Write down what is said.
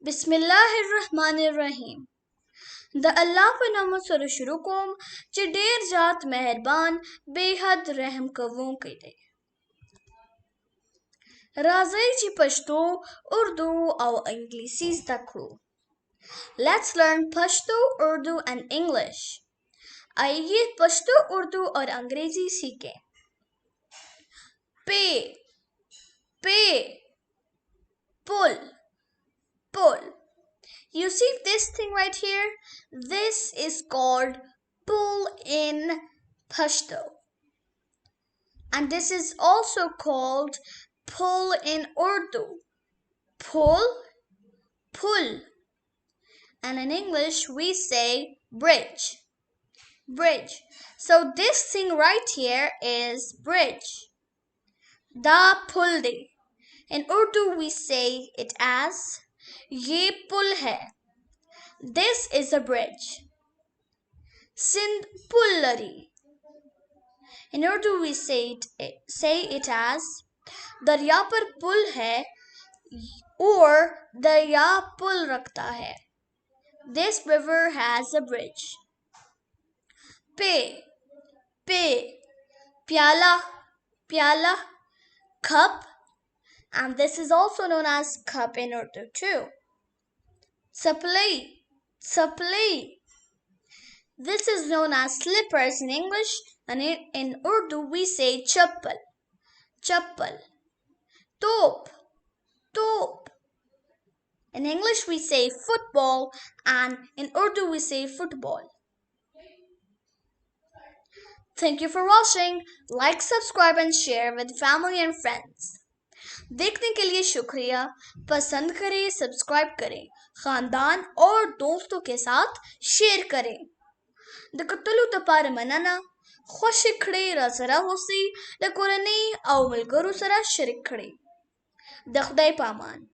बिस्मिल्लाहिर्रहमानिर्रहीम। द अल्लाह पे नाम सर शुरू कोम चे डेर जात मेहरबान बेहद रहम कवों के दे। राज़ई जी पश्तो उर्दू और इंग्लिशी तकड़ो। Let's learn Pashto, Urdu and English. आइए पश्तो, उर्दू और अंग्रेजी सीखें। पे, पे, pull, pull. You see this thing right here? This is called pull in Pashto. And this is also called pull in Urdu. Pull, pull. And in English we say bridge, bridge. So this thing right here is bridge. Da pull de. In Urdu we say it as ye pull hai. This is a bridge. Sindh pullari. In Urdu we say it as darya par pull hai or darya pull rakhta hai. This river has a bridge. Pe, pe, pyala, pyala, cup, and this is also known as cup in Urdu too. Supply, supply. This is known as slippers in English, and in Urdu we say chappal, chappal. Top, top. In English we say football, and in Urdu we say football. Thank you for watching. Like, subscribe and share with family and friends. देखने के लिए शुक्रिया। पसंद करें, subscribe करें, खानदान और दोस्तों के साथ शेयर करें। दकतलु तपार मनना खुश खड़े रसरा होसी लकुरनी औ मिलगरु सरा शरीक खड़े। दखदाई पामान।